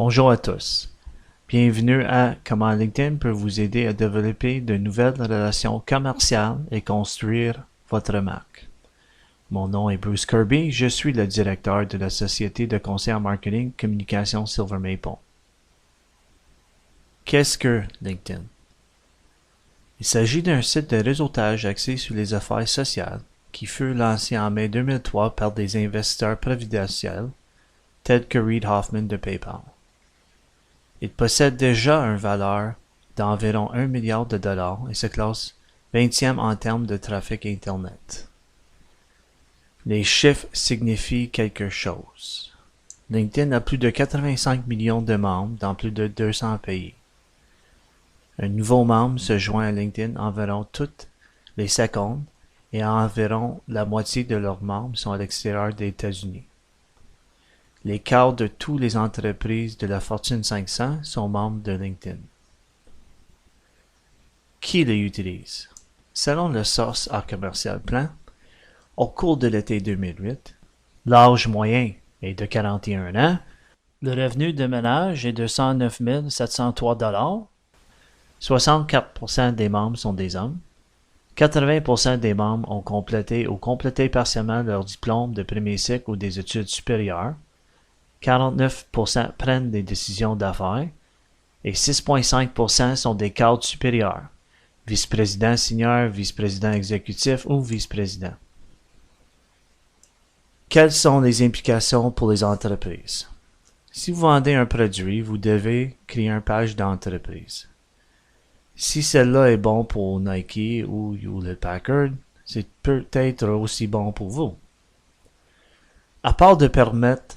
Bonjour à tous. Bienvenue à Comment LinkedIn peut vous aider à développer de nouvelles relations commerciales et construire votre marque. Mon nom est Bruce Kirby, je suis le directeur de la société de conseil en marketing communication Silver Maple. Qu'est-ce que LinkedIn? Il s'agit d'un site de réseautage axé sur les affaires sociales qui fut lancé en mai 2003 par des investisseurs providentiels tels que Reid Hoffman de PayPal. Il possède déjà une valeur d'environ 1 milliard de dollars et se classe 20e en termes de trafic Internet. Les chiffres signifient quelque chose. LinkedIn a plus de 85 millions de membres dans plus de 200 pays. Un nouveau membre se joint à LinkedIn environ toutes les secondes et environ la moitié de leurs membres sont à l'extérieur des États-Unis. Les quarts de toutes les entreprises de la Fortune 500 sont membres de LinkedIn. Qui les utilise? Selon le Source à Commercial Plan, au cours de l'été 2008, l'âge moyen est de 41 ans, le revenu de ménage est de 109 703 $, 64% des membres sont des hommes, 80% des membres ont complété ou complété partiellement leur diplôme de premier cycle ou des études supérieures, 49% prennent des décisions d'affaires et 6,5% sont des cadres supérieurs, vice-président senior, vice-président exécutif ou vice-président. Quelles sont les implications pour les entreprises? Si vous vendez un produit, vous devez créer une page d'entreprise. Si celle-là est bon pour Nike ou Hewlett Packard, c'est peut-être aussi bon pour vous. À part de permettre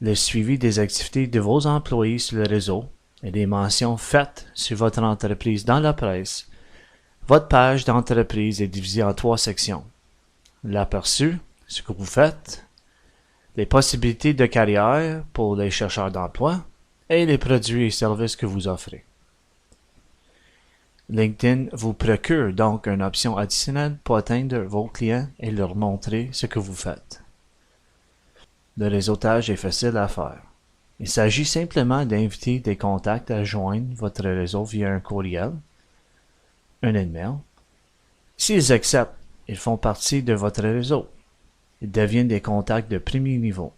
le suivi des activités de vos employés sur le réseau et des mentions faites sur votre entreprise dans la presse, votre page d'entreprise est divisée en 3 sections. L'aperçu, ce que vous faites, les possibilités de carrière pour les chercheurs d'emploi et les produits et services que vous offrez. LinkedIn vous procure donc une option additionnelle pour atteindre vos clients et leur montrer ce que vous faites. Le réseautage est facile à faire. Il s'agit simplement d'inviter des contacts à joindre votre réseau via un courriel, un email. S'ils acceptent, ils font partie de votre réseau. Ils deviennent des contacts de premier niveau.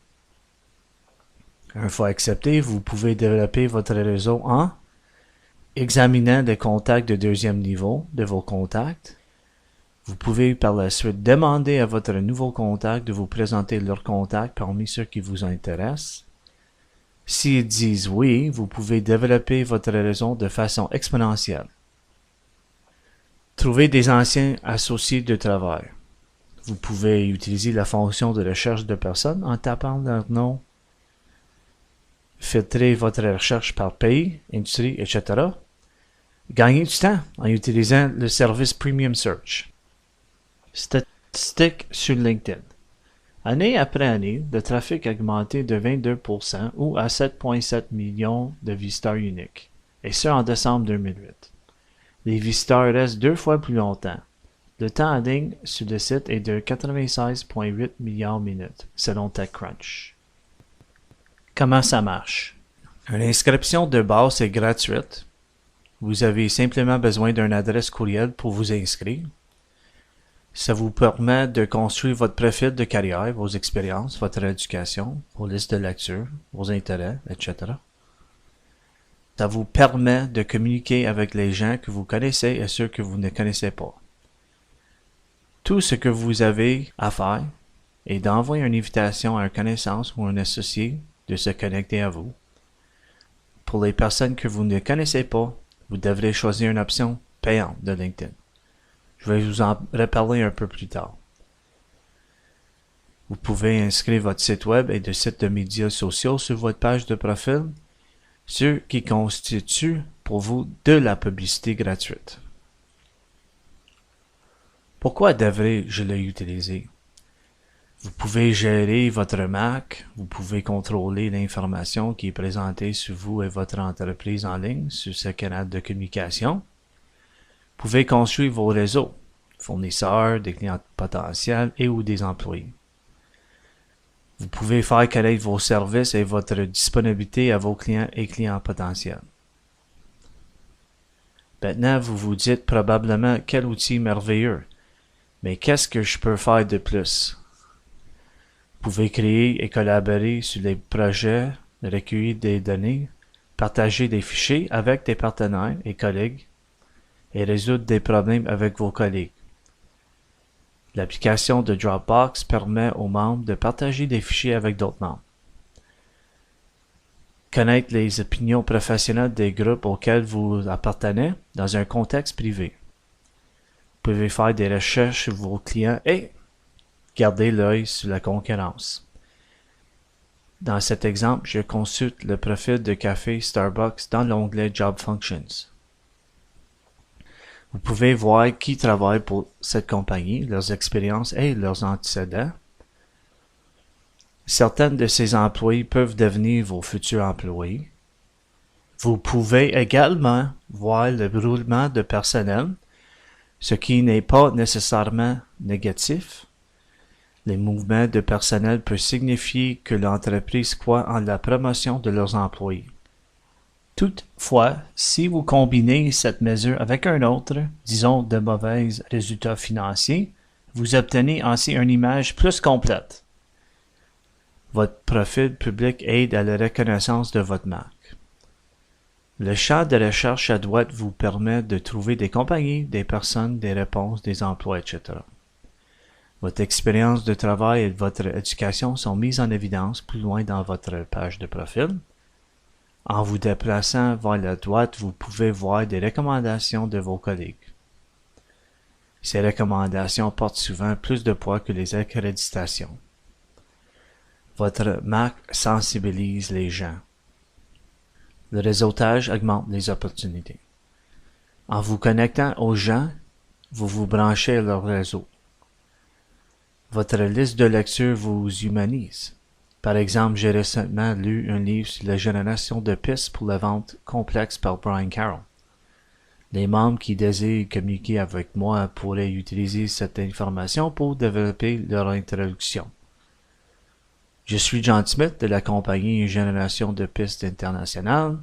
Une fois acceptés, vous pouvez développer votre réseau en examinant les contacts de deuxième niveau de vos contacts. Vous pouvez par la suite demander à votre nouveau contact de vous présenter leurs contacts parmi ceux qui vous intéressent. S'ils disent oui, vous pouvez développer votre réseau de façon exponentielle. Trouvez des anciens associés de travail. Vous pouvez utiliser la fonction de recherche de personnes en tapant leur nom. Filtrez votre recherche par pays, industrie, etc. Gagnez du temps en utilisant le service Premium Search. Statistiques sur LinkedIn. Année après année, le trafic a augmenté de 22% ou à 7,7 millions de visiteurs uniques, et ce en décembre 2008. Les visiteurs restent 2 fois plus longtemps. Le temps en ligne sur le site est de 96,8 milliards de minutes, selon TechCrunch. Comment ça marche? Une inscription de base est gratuite. Vous avez simplement besoin d'une adresse courriel pour vous inscrire. Ça vous permet de construire votre profil de carrière, vos expériences, votre éducation, vos listes de lecture, vos intérêts, etc. Ça vous permet de communiquer avec les gens que vous connaissez et ceux que vous ne connaissez pas. Tout ce que vous avez à faire est d'envoyer une invitation à une connaissance ou un associé de se connecter à vous. Pour les personnes que vous ne connaissez pas, vous devrez choisir une option payante de LinkedIn. Je vais vous en reparler un peu plus tard. Vous pouvez inscrire votre site web et de sites de médias sociaux sur votre page de profil, ce qui constitue pour vous de la publicité gratuite. Pourquoi devrais-je l'utiliser? Vous pouvez gérer votre marque, vous pouvez contrôler l'information qui est présentée sur vous et votre entreprise en ligne sur ce canal de communication. Vous pouvez construire vos réseaux, fournisseurs, des clients potentiels et ou des employés. Vous pouvez faire connaître vos services et votre disponibilité à vos clients et clients potentiels. Maintenant, vous vous dites probablement quel outil merveilleux, mais qu'est-ce que je peux faire de plus? Vous pouvez créer et collaborer sur les projets, recueillir des données, partager des fichiers avec des partenaires et collègues et résoudre des problèmes avec vos collègues. L'application de Dropbox permet aux membres de partager des fichiers avec d'autres membres. Connaître les opinions professionnelles des groupes auxquels vous appartenez dans un contexte privé. Vous pouvez faire des recherches sur vos clients et garder l'œil sur la concurrence. Dans cet exemple, je consulte le profil de café Starbucks dans l'onglet Job Functions. Vous pouvez voir qui travaille pour cette compagnie, leurs expériences et leurs antécédents. Certaines de ces employés peuvent devenir vos futurs employés. Vous pouvez également voir le roulement de personnel, ce qui n'est pas nécessairement négatif. Les mouvements de personnel peuvent signifier que l'entreprise croit en la promotion de leurs employés. Toutefois, si vous combinez cette mesure avec un autre, disons de mauvais résultats financiers, vous obtenez ainsi une image plus complète. Votre profil public aide à la reconnaissance de votre marque. Le champ de recherche à droite vous permet de trouver des compagnies, des personnes, des réponses, des emplois, etc. Votre expérience de travail et votre éducation sont mises en évidence plus loin dans votre page de profil. En vous déplaçant vers la droite, vous pouvez voir des recommandations de vos collègues. Ces recommandations portent souvent plus de poids que les accréditations. Votre marque sensibilise les gens. Le réseautage augmente les opportunités. En vous connectant aux gens, vous vous branchez à leur réseau. Votre liste de lecture vous humanise. Par exemple, j'ai récemment lu un livre sur la génération de pistes pour la vente complexe par Brian Carroll. Les membres qui désirent communiquer avec moi pourraient utiliser cette information pour développer leur introduction. Je suis John Smith de la compagnie Génération de pistes internationale.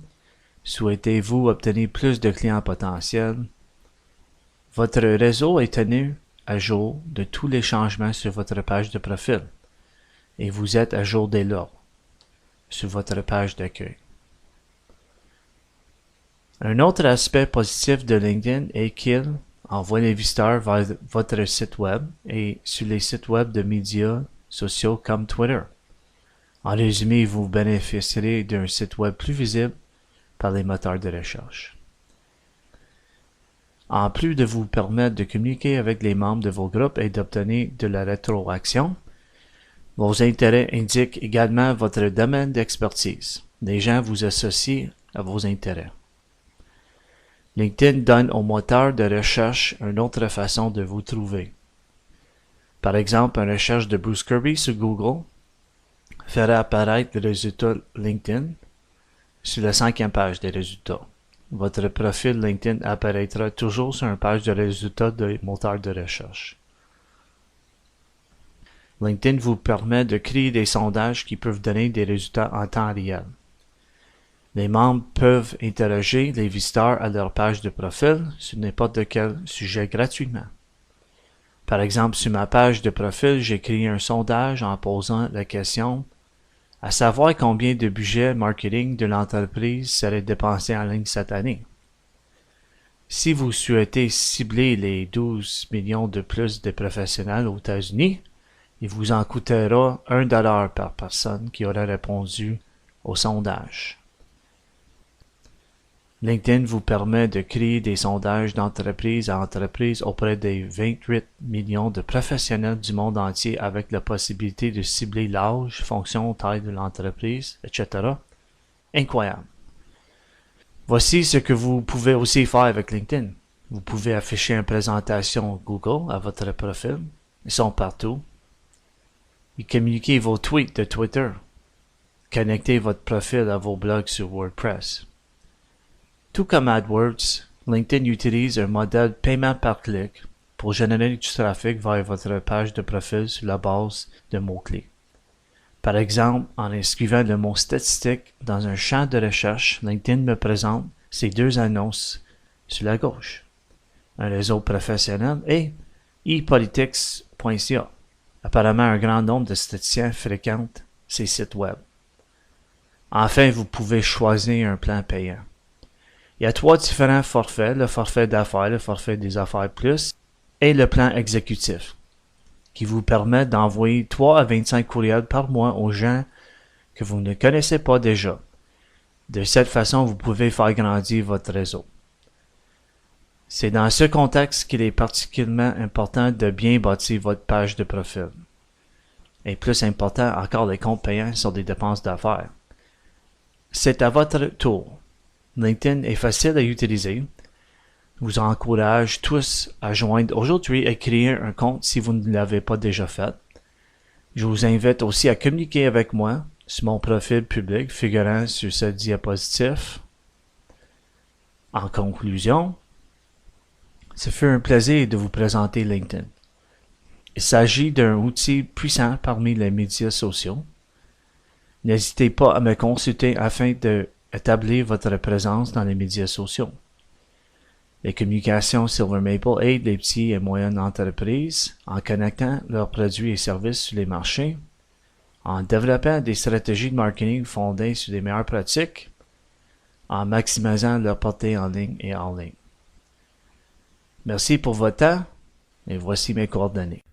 Souhaitez-vous obtenir plus de clients potentiels? Votre réseau est tenu à jour de tous les changements sur votre page de profil et vous êtes à jour dès lors sur votre page d'accueil. Un autre aspect positif de LinkedIn est qu'il envoie les visiteurs vers votre site web et sur les sites web de médias sociaux comme Twitter. En résumé, vous bénéficierez d'un site web plus visible par les moteurs de recherche. En plus de vous permettre de communiquer avec les membres de vos groupes et d'obtenir de la rétroaction, vos intérêts indiquent également votre domaine d'expertise. Les gens vous associent à vos intérêts. LinkedIn donne aux moteurs de recherche une autre façon de vous trouver. Par exemple, une recherche de Bruce Kirby sur Google fera apparaître le résultat LinkedIn sur la 5e page des résultats. Votre profil LinkedIn apparaîtra toujours sur une page de résultats des moteurs de recherche. LinkedIn vous permet de créer des sondages qui peuvent donner des résultats en temps réel. Les membres peuvent interroger les visiteurs à leur page de profil sur n'importe quel sujet gratuitement. Par exemple, sur ma page de profil, j'ai créé un sondage en posant la question à savoir combien de budget marketing de l'entreprise serait dépensé en ligne cette année. Si vous souhaitez cibler les 12 millions de plus de professionnels aux États-Unis, il vous en coûtera $1 par personne qui aura répondu au sondage. LinkedIn vous permet de créer des sondages d'entreprise à entreprise auprès des 28 millions de professionnels du monde entier avec la possibilité de cibler l'âge, fonction, taille de l'entreprise, etc. Incroyable. Voici ce que vous pouvez aussi faire avec LinkedIn. Vous pouvez afficher une présentation Google à votre profil. Ils sont partout. Et communiquer vos tweets de Twitter. Connectez votre profil à vos blogs sur WordPress. Tout comme AdWords, LinkedIn utilise un modèle paiement par clic pour générer du trafic vers votre page de profil sur la base de mots-clés. Par exemple, en inscrivant le mot statistique dans un champ de recherche, LinkedIn me présente ces deux annonces sur la gauche. Un réseau professionnel et epolitics.ca. Apparemment, un grand nombre de statisticiens fréquentent ces sites web. Enfin, vous pouvez choisir un plan payant. Il y a 3 différents forfaits, le forfait d'affaires, le forfait des affaires plus et le plan exécutif, qui vous permet d'envoyer 3 à 25 courriels par mois aux gens que vous ne connaissez pas déjà. De cette façon, vous pouvez faire grandir votre réseau. C'est dans ce contexte qu'il est particulièrement important de bien bâtir votre page de profil. Et plus important encore, les comptes payants sont des dépenses d'affaires. C'est à votre tour. LinkedIn est facile à utiliser. Je vous encourage tous à joindre aujourd'hui et créer un compte si vous ne l'avez pas déjà fait. Je vous invite aussi à communiquer avec moi sur mon profil public figurant sur ce diapositive. En conclusion, ce fut un plaisir de vous présenter LinkedIn. Il s'agit d'un outil puissant parmi les médias sociaux. N'hésitez pas à me consulter afin d'établir votre présence dans les médias sociaux. Les communications Silver Maple aident les petites et moyennes entreprises en connectant leurs produits et services sur les marchés, en développant des stratégies de marketing fondées sur les meilleures pratiques, en maximisant leur portée en ligne et hors ligne. Merci pour votre temps et voici mes coordonnées.